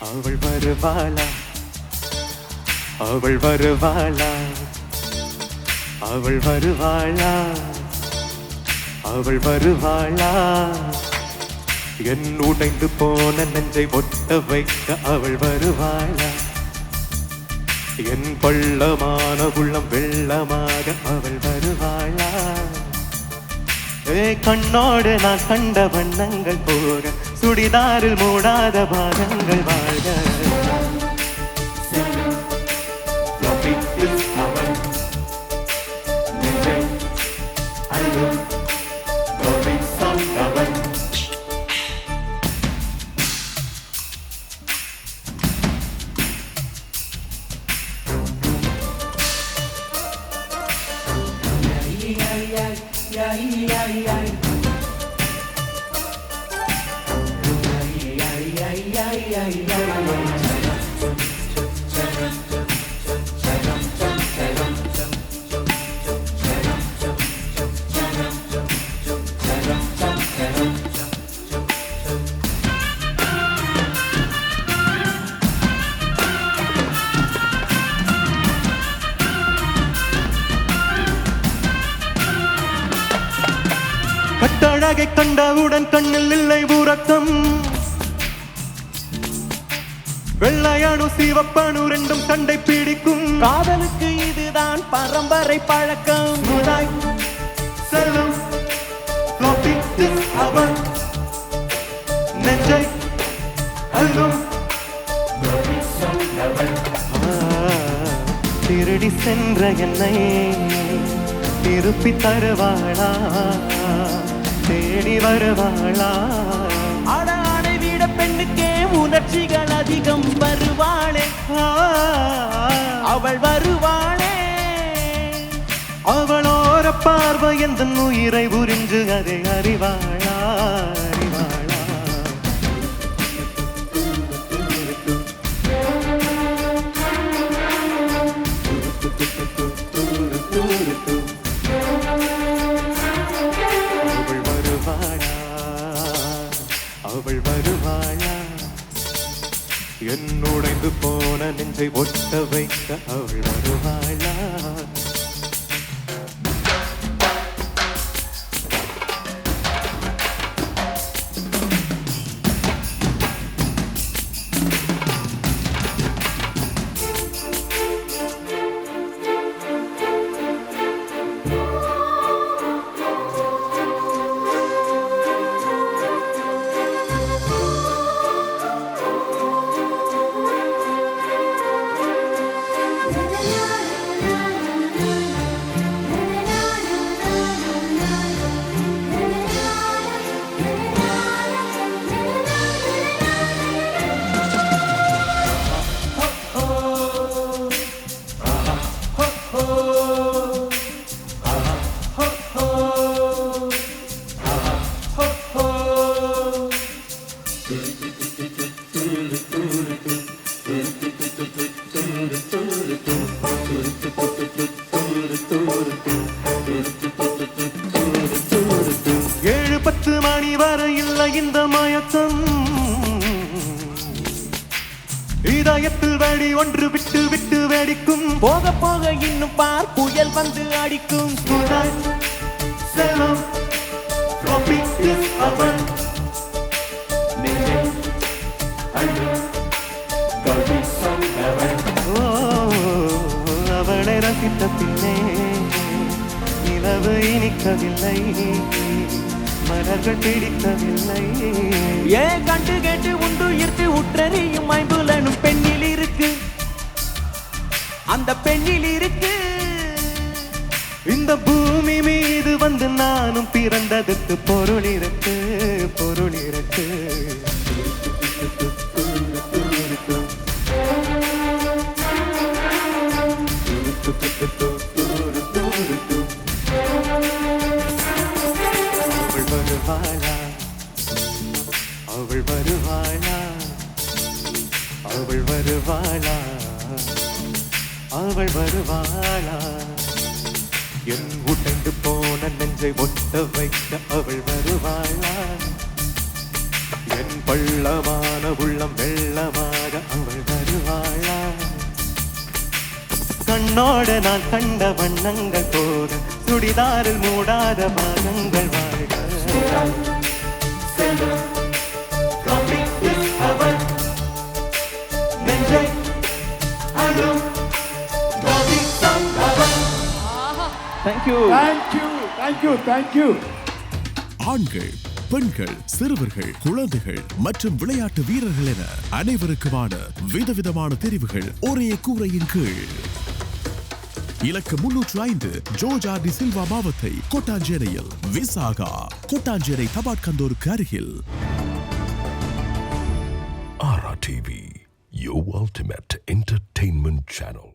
அவள் வருவாளா, அவள் வருவாளா, அவள் வருவாளா, அவள் வருவாளா, என் உடைந்து போன நெஞ்சை ஒட்ட வைக்க அவள் வருவாளா, என் பள்ளமான உள்ளம் வெள்ளமாக அவள் வருவாளா, கண்ணோடு நான் கண்ட வண்ணங்கள் போக சுடிதாரில் மூடாத பாகங்கள் வாழ்க. கட்டழகை கண்டவுடன் கண்ணில் இல்லை உறக்கம், வெள்ளையானு சிவப்பனு ரெண்டும் கண்டை பிடிக்கும், காதலுக்கு இதுதான் பரம்பரை பழக்கம். செல்லும் அவன் நெஞ்சை அல்லும் திருடி சென்ற என்னை திருப்பி தருவாளா, தேடி வருவாளா, ஆடை விட பெண்ணுக்கே உணர்ச்சிகள் அதிகம், வருவாளே அவள் வருவாளே, அவளோர பார்வை எந்த உயிரை உறிஞ்சு அதை அறிவாளா, அறிவாளா. அவள் வருவாளா, அவள் வருவாளா, என் உடைந்து போன நெஞ்சை ஒட்ட வைக்க அவள் வருவாளா. இந்த மயக்கம் இதயத்தில் வெடி ஒன்று விட்டு விட்டு வெடிக்கும், போக போக இன்னும் பார் புயல் வந்து அடிக்கும். செல்லும் அவன் அவளை ரசித்த பின்னே நிலவு இனிக்கவில்லை, மலர்கள் பிடிக்கவில்லை. ஏன் கண்டு கேட்டு உண்டு ஈர்த்து உற்றறியும் ஐம்புலனும் பெண்ணில் இருக்கு, அந்த பெண்ணில் இருக்கு. இந்த பூமி மீது வந்து நானும் பிறந்ததுக்கு பொருள் இருக்கு பொருள் இருக்கு அவள் வருவாளா அவள் வருவாளா அவள் வருவாளா அவள் வருவாளா என் உடைந்து போன நெஞ்சை ஒட்ட வைக்க அவள் வருவாளா என் பள்ளமான உள்ளம் வெள்ளமாக அவள் வருவாளா கண்ணோடு நான் கண்ட வண்ணங்கள் போக சுடிதாரில் மூடாத பாகங்கள் வாழ்க நெஞ்சை அழும் தேங்க்யூ தேங்க்யூ ஆண்கள் பெண்கள் சிறுவர்கள் குழந்தைகள் மற்றும் விளையாட்டு வீரர்கள் என அனைவருக்குமான விதவிதமான தெரிவுகள் ஒரே கூரையின் கீழ் இலக்கம் 305 ஜோர்ஜ் ஆர் டி சில்வா மாவத்தை கொட்டாஞ்சேரியில் விசாகா கொட்டாஞ்சேரி தபாட்கந்தோருக்கு அருகில் RRTV, your ultimate entertainment channel.